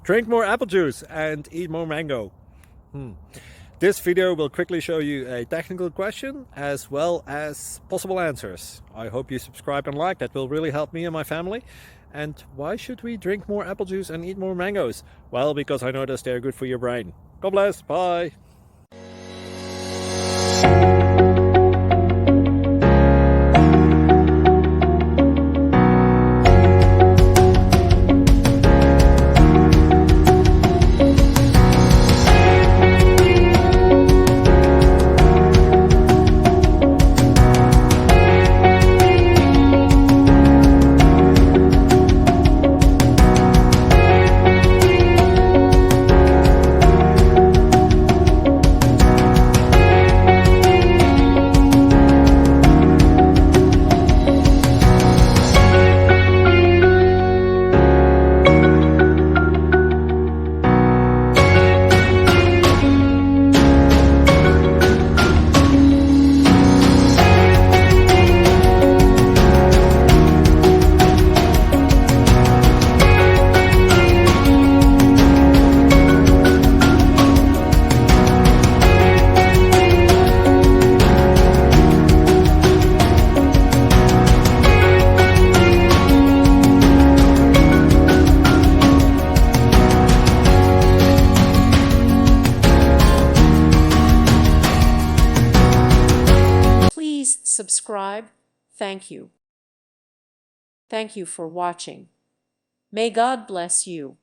Drink more apple juice and eat more mango. This video will quickly show you a technical question as well as possible answers. I hope you subscribe and like, that will really help me and my family. And why should we drink more apple juice and eat more mangoes? Well, because I noticed they're good for your brain. God bless, bye! Please subscribe. Thank you. Thank you for watching. May God bless you.